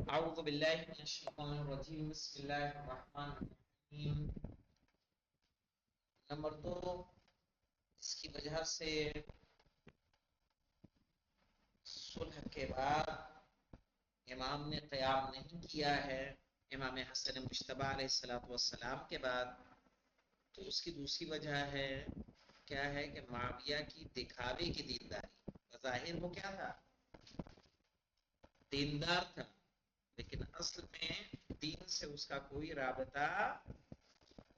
اعوذ باللہ من الشیطان الرجیم بسم اللہ الرحمن الرحیم۔ نمبر 2، اس کی وجہ سے صلح کے بعد امام نے قیام نہیں کیا ہے، امام حسن مجتبی علیہ السلام کے بعد، تو اس کی دوسری وجہ ہے کیا ہے کہ معاویہ کی دکھاوے کی دینداری۔ بظاہر وہ کیا تھا؟ دیندار تھا، لیکن اصل میں دین سے اس کا کوئی رابطہ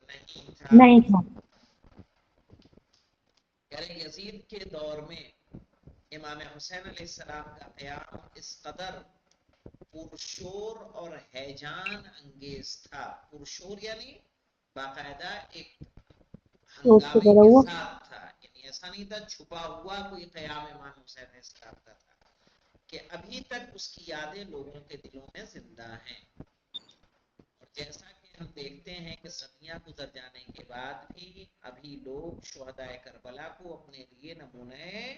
نہیں تھا۔ نہیں تھا۔ یعنی یزید کے دور میں امام حسین علیہ السلام کا قیام اس قدر پرشور اور ہیجان انگیز تھا۔ پرشور یعنی باقاعدہ ایک تو اس ہنگامے طرح کے وہ ساتھ تھا، یعنی ایسا نہیں تھا چھپا ہوا کوئی قیام امام حسین علیہ السلام کا تھا، کہ ابھی تک اس کی یادیں لوگوں کے دلوں میں زندہ ہیں۔ اور جیسا کہ ہم دیکھتے ہیں کہ صدیاں گزر جانے کے بعد بھی ابھی لوگ شہدائے کربلا کو اپنے لیے نمونۂ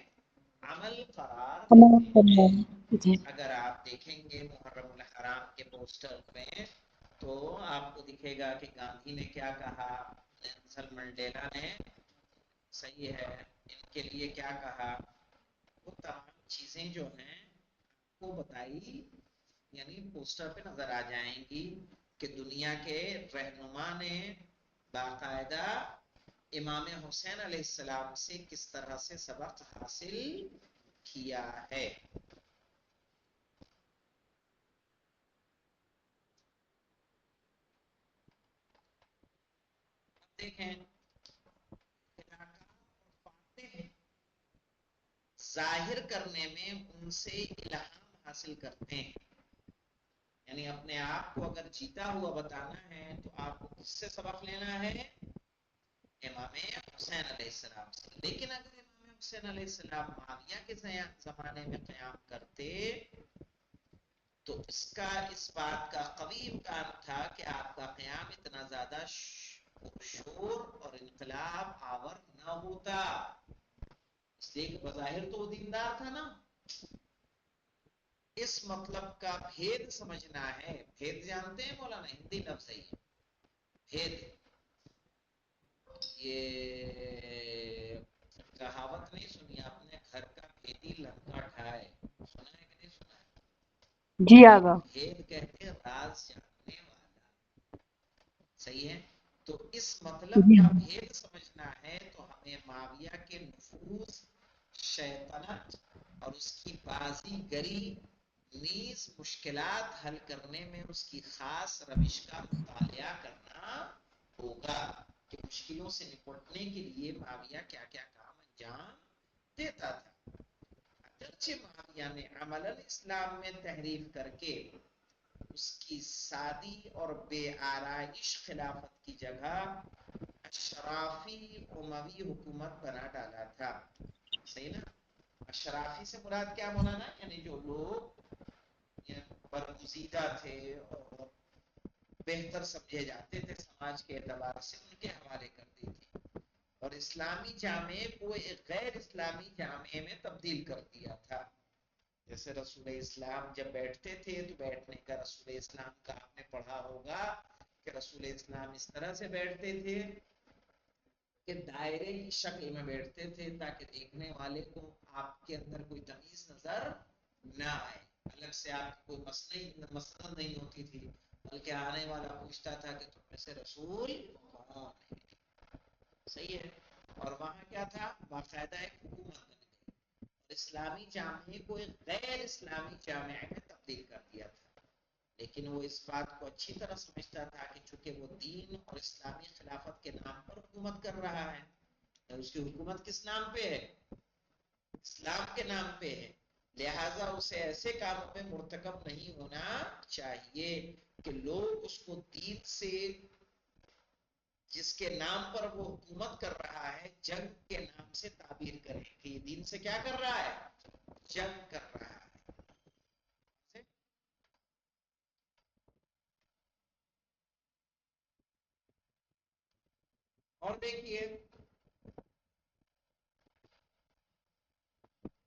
عمل قرار ہمارا دیتے ہیں۔ فرمان جی۔ اگر آپ دیکھیں گے محرم الحرام کے پوسٹر میں تو آپ کو دکھے گا کہ گاندھی نے کیا کہا، نیلسن منڈیلا نے صحیح ہے ان کے لیے کیا کہا، وہ تمام چیزیں جو ہیں وہ بتائی، یعنی پوسٹر پہ نظر آ جائیں گی کہ دنیا کے رہنما نے باقاعدہ امام حسین علیہ السلام سے کس طرح سے سبق حاصل کیا ہے۔ دیکھیں ظاہر کرنے میں ان سے الہام حاصل کرتے ہیں، یعنی اپنے آپ کو اگر جیتا ہوا بتانا ہے تو آپ کو کس سے سبق لینا ہے؟ امام حسین علیہ السلام سے۔ لیکن اگر امام حسین علیہ السلام معاویہ کے زمانے میں قیام کرتے تو اس کا اس بات کا قوی امکان تھا کہ آپ کا قیام اتنا زیادہ شور اور انقلاب آور نہ ہوتا، اس لیے کہ بظاہر تو وہ دیندار تھا نا۔ اس مطلب کا بھید سمجھنا ہے۔ بھید جانتے ہیں مولانا؟ ہندی لفظ ہے یہ بھید۔ یہ کہاوت نہیں سنی آپ نے، گھر کا بھیدی لنکا ڈھائے، سنا ہے کہ نہیں سنا ہے؟ جی آگا۔ بھید کہتے ہیں راز جاننے والا، صحیح ہے؟ تو اس مطلب جی کا بھید سمجھنا ہے تو ہمیں معاویہ کے نفوذ، شیطنت اور اس کی بازی گری نیز مشکلات حل کرنے میں اس کی خاص روش کا مطالعہ کرنا ہوگا کہ مشکلوں سے نپٹنے کے لیے معاویہ کیا کیا کام انجام دیتا تھا۔ اگرچہ معاویہ نے عملاً اسلام میں تحریف کر کے اس کی سادی اور بے آرائش خلافت کی جگہ اشرافی اموی حکومت بنا ڈالا تھا، صحیح نا؟ اشرافی سے مراد کیا مولانا؟ یعنی جو لوگ برگزیدہ تھے اور بہتر سمجھے جاتے تھے سماج کے اعتبار سے، ان کے حوالے کر دی تھی، اور اسلامی جامعے کو ایک غیر اسلامی جامعے میں تبدیل کر دیا تھا۔ جیسے رسول اسلام جب بیٹھتے تھے تو بیٹھنے کا رسول اسلام کا آپ نے پڑھا ہوگا کہ رسول اسلام اس طرح سے بیٹھتے تھے کہ دائرے کی شکل میں بیٹھتے تھے تاکہ دیکھنے والے کو آپ کے اندر کوئی تمیز نظر نہ آئے، الگ سے آپ کی کوئی مسند نہیں ہوتی تھی، بلکہ آنے والا پوچھتا تھا کہ تم میں سے رسول کون ہے، صحیح ہے؟ اور وہاں کیا تھا؟ باقاعدہ ایک حکومت بن گئی، اسلامی جامعے کو ایک غیر اسلامی جامعے میں تبدیل کر دیا تھا۔ لیکن وہ اس بات کو اچھی طرح سمجھتا تھا کہ چونکہ وہ دین اور اسلامی خلافت کے نام پر حکومت کر رہا ہے، اور اس کی حکومت کس نام پہ ہے؟ اسلام کے نام پہ ہے، لہٰذا اسے ایسے کاموں میں مرتکب نہیں ہونا چاہیے کہ لوگ اس کو دین سے، جس کے نام پر وہ حکومت کر رہا ہے، جنگ کے نام سے تعبیر کریں کہ یہ دین سے کیا کر رہا ہے؟ جنگ کر رہا ہے۔ اور دیکھیے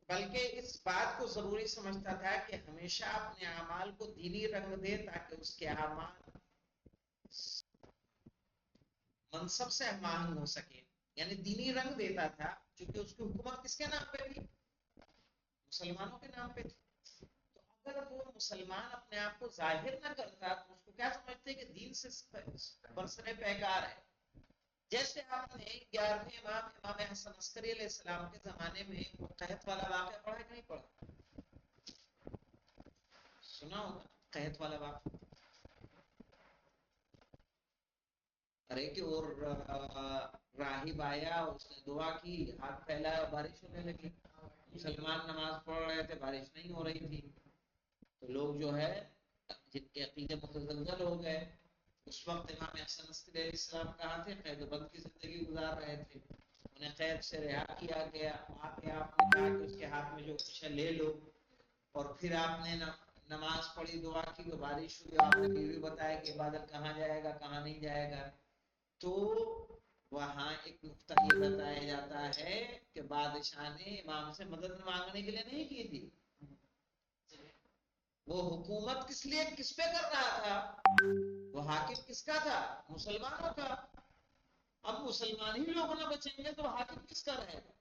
بلکہ اس بات کو ضروری سمجھتا تھا کہ ہمیشہ اپنے اعمال کو دینی رنگ دے تاکہ اس کے اعمال منصب سے ہم ہو سکے، یعنی دینی رنگ دیتا تھا، کیونکہ اس کی حکومت کس کے نام پہ تھی؟ مسلمانوں کے نام پہ تھی۔ تو اگر وہ مسلمان اپنے آپ کو ظاہر نہ کرتا تو اس کو کیا سمجھتے کہ دین سے برسر پیکار ہے۔ جیسے آپ نے 11ویں امام حسن عسکری علیہ السلام کے زمانے میں وہ قحط والا واقعہ پڑھا کہ نہیں پڑھا؟ سنا ہوگا قحط والا واقعہ۔ ارے کہ اور راہب آیا، اس نے دعا کی، ہاتھ پھیلایا، بارش ہونے لگی۔ مسلمان نماز پڑھ رہے تھے، بارش نہیں ہو رہی تھی، تو لوگ جو ہے جن کے عقیدے متزلزل ہو گئے۔ اس وقت امام حسن عسکری علیہ السلام کہاں تھے؟ قید و بند کی زندگی گزار رہے تھے۔ انہیں قید سے رہا کیا گیا، آ کے آپ نے کہا کہ اس کے ہاتھ میں جو کچھ ہے لے لو، اور پھر آپ نے نماز پڑھی، دعا کی تو بارش ہوئی۔ آپ نے یہ بھی بتایا کہ بادل کہاں جائے گا کہاں نہیں جائے گا۔ تو وہاں ایک نقطہ یہ بتایا جاتا ہے کہ بادشاہ نے امام سے مدد مانگنے کے لیے نہیں کی تھی، وہ حکومت کس لیے کس پہ کر رہا تھا؟ وہ حاکم کس کا تھا؟ مسلمانوں کا۔ اب مسلمان ہی لوگ نہ بچیں گے تو حاکم کس کا رہے گا؟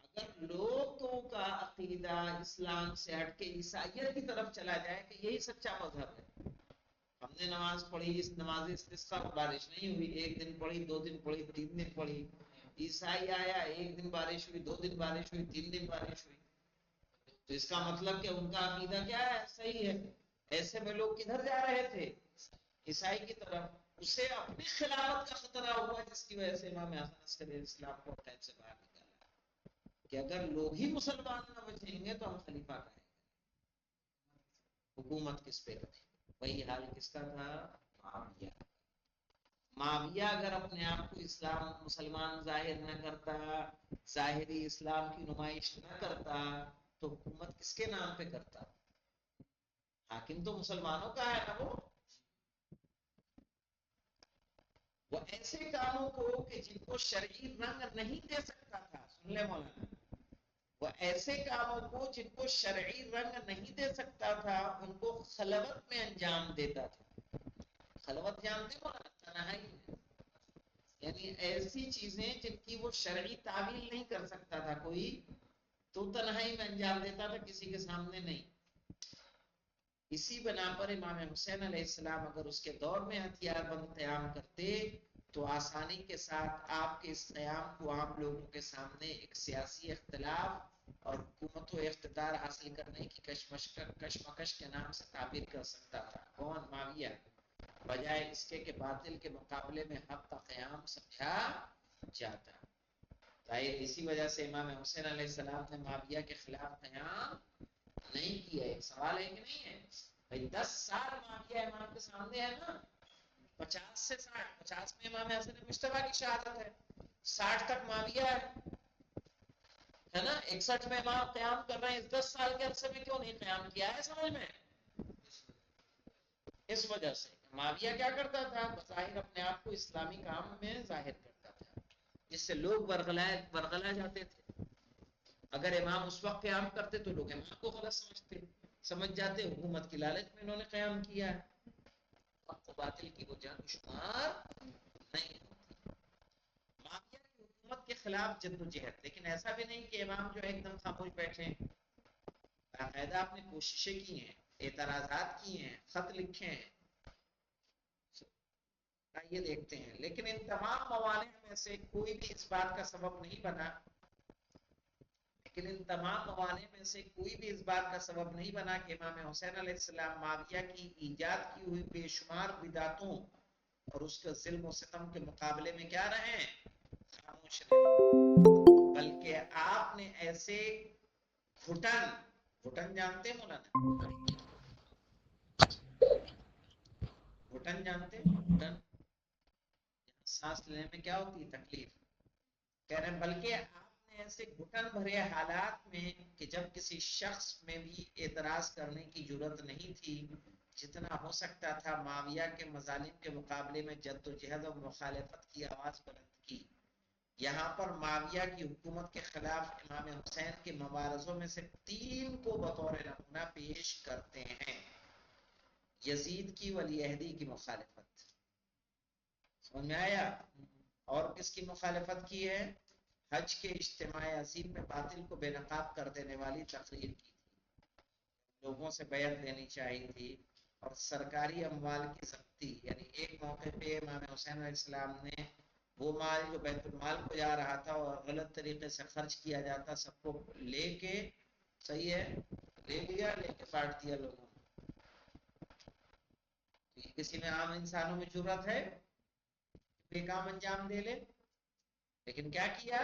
اگر لوگوں کا عقیدہ اسلام سے ہٹ کے عیسائیت کی طرف چلا جائے کہ یہی سچا مذہب ہے، ہم نے نماز پڑھی، اس نماز استسقاء بارش نہیں ہوئی، ایک دن پڑھی، 2 دن پڑھی، 3 دن پڑھی۔ عیسائی آیا، ایک دن بارش ہوئی، 2 دن بارش ہوئی، 3 دن بارش ہوئی، تو اس کا مطلب کہ ان کا عقیدہ کیا ہے؟ صحیح ہے۔ ایسے میں لوگ کدھر جا رہے تھے؟ عیسائی کی طرف۔ اسے اپنی خلافت کا خطرہ ہوا، جس کی وجہ سے امام حسن عسکری علیہ السلام کو قید سے باہر نکالا کہ اگر لوگ ہی مسلمان نہ بچیں گے تو ہم خلیفہ کا ہے، حکومت کس پہ رکھیں؟ وہی حال کس کا تھا؟ معاویہ۔ معاویہ اگر اپنے آپ کو اسلام مسلمان ظاہر نہ کرتا، ظاہری اسلام کی نمائش نہ کرتا، تو حکومت کس کے نام پہ کرتا؟ حاکم تو مسلمانوں کا ہے نا۔ وہ ایسے کاموں کو کہ جن کو شرعی رنگ نہیں دے سکتا تھا، سن لے مولانا، وہ ایسے کاموں کو جن کو شرعی رنگ نہیں دے سکتا تھا ان کو خلوت میں انجام دیتا تھا۔ خلوت جانتے ہو نا؟ تنہائی میں، یعنی ایسی چیزیں جن کی وہ شرعی تعویل نہیں کر سکتا تھا کوئی، تو تنہائی میں انجام دیتا تھا، کسی کے سامنے نہیں۔ اسی بنا پر امام حسین علیہ السلام اگر اس کے دور میں ہتھیار بند قیام کرتے تو آسانی کے ساتھ آپ کے اس قیام کو عام لوگوں کے سامنے ایک سیاسی اختلاف اور حکومت و اقتدار حاصل کرنے کی کشمکش کے نام سے تعبیر کر سکتا تھا۔ کون؟ معاویہ، بجائے اس کے کہ باطل کے مقابلے میں حق کا قیام سمجھا جاتا۔ ظاہر اسی وجہ سے امام حسین علیہ السلام نے معاویہ کے خلاف قیام نہیں کیا۔ ایک سوال ہے کہ نہیں ہے بھائی؟ 10 سال معاویہ امام کے سامنے ہے نا، 50 سے 60، 50 میں امام حسن مشتبہ کی شہادت ہے، 60 تک معاویہ ہے نا، 61 میں امام قیام کر رہے ہیں۔ اس 10 سال کے عرصے میں کیوں نہیں قیام کیا ہے؟ سمجھ میں اس وجہ سے معاویہ کیا کرتا تھا؟ بظاہر اپنے آپ کو اسلامی کام میں ظاہر کرتا تھا، جس سے لوگ ورغلا جاتے تھے۔ اگر امام اس وقت قیام کرتے تو لوگ امام کو غلط سمجھ جاتے، حکومت کی لالچ میں انہوں نے قیام کیا ہے، وقت باطل کی وہ جان شمار نہیں ہوتی۔ معاویہ کی حکومت کے خلاف جد و جہد، لیکن ایسا بھی نہیں کہ امام جو ایک دم خاموش بیٹھے، باقاعدہ آپ نے کوششیں کی ہیں، اعتراضات کیے ہیں، خط لکھے ہیں، یہ دیکھتے ہیں، لیکن ان تمام موانع میں سے کوئی بھی اس بات کا سبب نہیں بنا، لیکن ان تمام موانع میں سے کوئی بھی اس بات کا سبب نہیں بنا کہ امام حسین علیہ السلام معاویہ کی ایجاد کی ہوئی بے شمار بدعتوں اور اس کے ظلم و ستم کے مقابلے میں کیا رہے؟ خاموش رہے۔ بلکہ آپ نے ایسے گھٹن جانتے ہیں مولانا؟ گھٹن جانتے ہیں؟ گھٹن سانس لینے میں کیا ہوتی ہے؟ تکلیف۔ کہہ رہے ہیں بلکہ آپ نے ایسے گھٹن بھرے حالات میں کہ جب کسی شخص میں بھی اعتراض کرنے کی جرت نہیں تھی، جتنا ہو سکتا تھا معاویہ کے مظالم کے مقابلے میں جد و جہد اور مخالفت کی آواز بلند کی۔ یہاں پر معاویہ کی حکومت کے خلاف امام حسین کے مبارزوں میں سے 3 کو بطور نمونہ پیش کرتے ہیں۔ یزید کی ولی عہدی کی مخالفت، سمجھ میں آیا؟ اور کس کی مخالفت کی ہے؟ حج کے اجتماع عظیم میں باطل کو بے نقاب کر دینے والی تقریر کی تھی، لوگوں سے بیعت لینی چاہیے تھی، اور سرکاری اموال کی ضبطی، یعنی ایک موقع پہ امام حسین علیہ السلام نے وہ مال جو بیت المال کو جا رہا تھا اور غلط طریقے سے خرچ کیا جاتا سب کو لے کے، صحیح ہے، لے لیا، لے کے بانٹ دیا لوگوں نے۔ کسی میں عام انسانوں میں جرات ہے یہ کام انجام دے لے؟ لیکن کیا کیا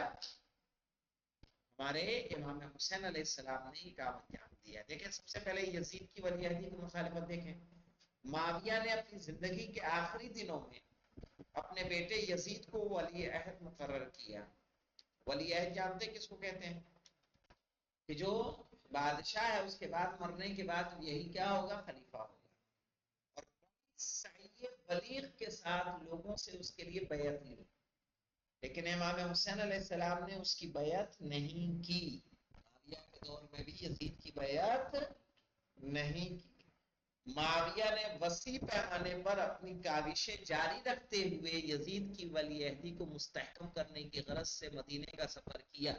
ہمارے امام حسین علیہ السلام نے یہ کام انجام دیا۔ دیکھیں سب سے پہلے یزید کی ولی عہدی کی مخالفت دیکھیں۔ معاویہ نے اپنی زندگی کے آخری دنوں میں اپنے بیٹے یزید کو ولی عہد مقرر کیا۔ ولی عہد جانتے کس کو کہتے ہیں؟ کہ جو بادشاہ ہے اس کے بعد مرنے کے بعد یہی کیا ہوگا؟ خلیفہ ہوگا، اور سعی بلیغ کے ساتھ لوگوں سے اس کے لیے بیعت لی، لیکن امام حسین علیہ السلام نے اس کی بیعت نہیں کی۔ معاویہ کے دور میں بھی یزید کی بیعت نہیں کی۔ معاویہ نے وسیع پیمانے پر اپنی کاوشیں جاری رکھتے ہوئے یزید کی ولی عہدی کو مستحکم کرنے کی غرض سے مدینے کا سفر کیا،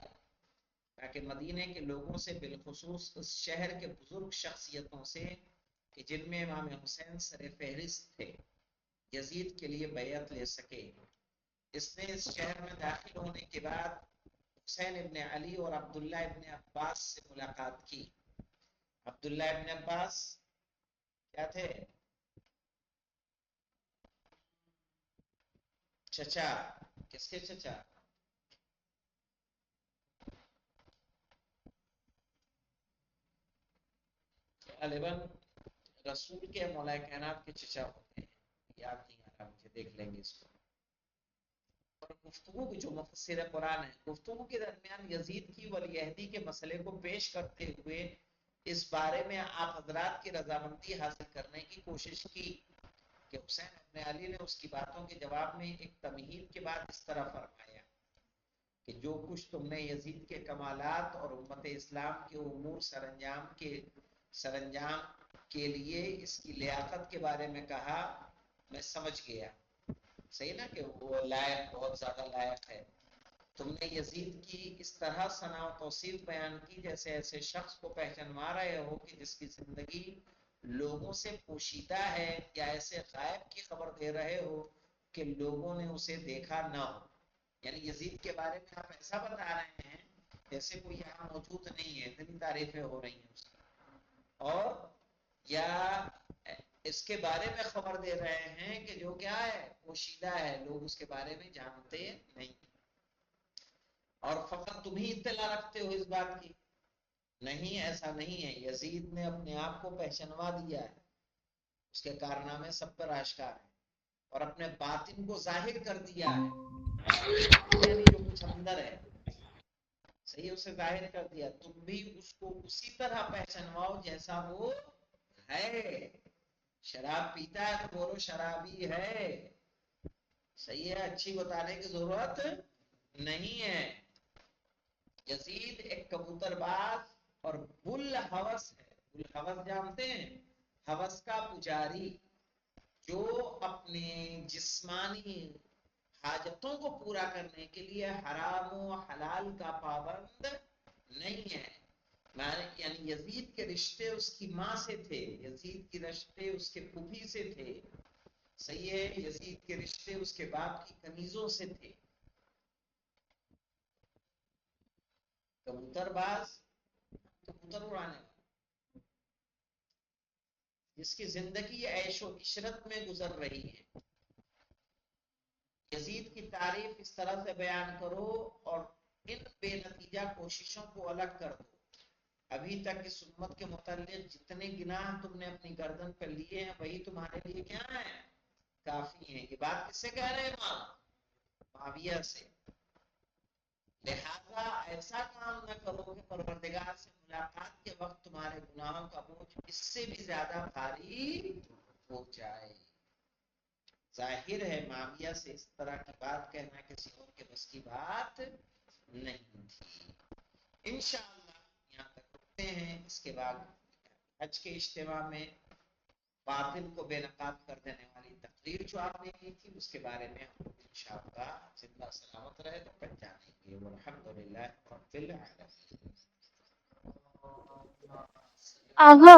تاکہ مدینے کے لوگوں سے، بالخصوص اس شہر کے بزرگ شخصیتوں سے کہ جن میں امام حسین سر فہرست تھے، یزید کے لیے بیعت لے سکے۔ اس نے اس شہر میں داخل ہونے کے بعد حسین ابن علی اور عبداللہ ابن عباس سے ملاقات کی۔ عبداللہ ابن عباس کیا تھے؟ چچا۔ کس کے چچا؟ غالباً رسول کے مولا کائنات کے چچا ہوتے ہیں، یاد نہیں آ رہا مجھے، دیکھ لیں گے اس کو۔ اور گفتگو کی جو مفسر قرآن ہے، گفتگو کے درمیان یزید کی ولی عہدی کے مسئلے کو پیش کرتے ہوئے اس بارے میں آپ حضرات کی رضامندی حاصل کرنے کی کوشش کی کہ حسین ابن علی نے اس کی باتوں کے جواب میں ایک تمہید کے بعد اس طرح فرمایا کہ جو کچھ تم نے یزید کے کمالات اور امت اسلام کے امور سرانجام کے لیے اس کی لیاقت کے بارے میں کہا، میں سمجھ گیا، صحیح نا، کہ وہ لائق، بہت زیادہ لائق ہے۔ تم نے یزید کی اس طرح ثنا و توصیف بیان کی جیسے ایسے شخص کو پہچانوا رہے ہو کہ جس کی زندگی لوگوں سے پوشیدہ ہے، یا ایسے غائب کی خبر دے رہے ہو کہ لوگوں نے اسے دیکھا نہ ہو۔ یعنی یزید کے بارے میں آپ ایسا بتا رہے ہیں جیسے کوئی یہاں موجود نہیں ہے، اتنی تعریفیں ہو رہی ہیں اس کی، اور یا اس کے بارے میں خبر دے رہے ہیں کہ جو کیا ہے، پوشیدہ ہے، لوگ اس کے بارے میں جانتے نہیں، اور فقط تم ہی اطلاع رکھتے ہو اس بات کی۔ نہیں، ایسا نہیں ہے، یزید نے اپنے آپ کو پہچانوا دیا ہے، اس کے کارنامے سب پر آشکار ہے، اور اپنے باطن کو ظاہر کر دیا ہے، یعنی جو کچھ اندر ہے صحیح اسے ظاہر کر دیا۔ تم بھی اس کو اسی طرح پہچانواؤ جیسا وہ ہے۔ شراب پیتا ہے تو بولو شرابی ہے، صحیح ہے، اچھی بتانے کی ضرورت نہیں ہے۔ یزید ایک کبوتر باز اور بل حوث ہے۔ بل حوث جانتے ہیں؟ حوث کا پجاری، جو اپنے جسمانی حاجتوں کو پورا کرنے کے لیے حرام و حلال کا پابند نہیں ہے۔ یعنی یزید کے رشتے اس کی ماں سے تھے، یزید کے رشتے اس کے پھوپھی سے تھے، صحیح ہے، یزید کے رشتے اس کے باپ کی کنیزوں سے تھے۔ کبوتر باز، کبوتر اڑانے والا، جس کی زندگی عیش و عشرت میں گزر رہی ہے۔ یزید کی تعریف اس طرح سے بیان کرو اور ان بے نتیجہ کوششوں کو الگ کر دو۔ ابھی تک اس امت کے متعلق جتنے گناہ تم نے اپنی گردن پر لیے ہیں وہی تمہارے لیے کیا ہیں؟ کافی ہیں۔ یہ بات کس سے کہہ رہے ہیں؟ معاویہ سے۔ لہذا ایسا کام نہ کرو کہ پروردگار سے ملاقات کے وقت تمہارے گناہوں کا بوجھ اس سے بھی زیادہ بھاری ہو جائے۔ ظاہر ہے معاویہ سے اس طرح کی بات کہنا کسی اور کے بس کی بات نہیں تھی. انشاءاللہ یہاں تک رکتے ہیں. اس کے بعد حج کے اجتماع میں باطل کو بے نقاب کر دینے والی تقریر جو آپ نے کی تھی اس کے بارے میں ہم لوگ انشاءاللہ زندہ سلامت رہے تو کل جانیں گے. والحمدللہ رب العالمین. آغا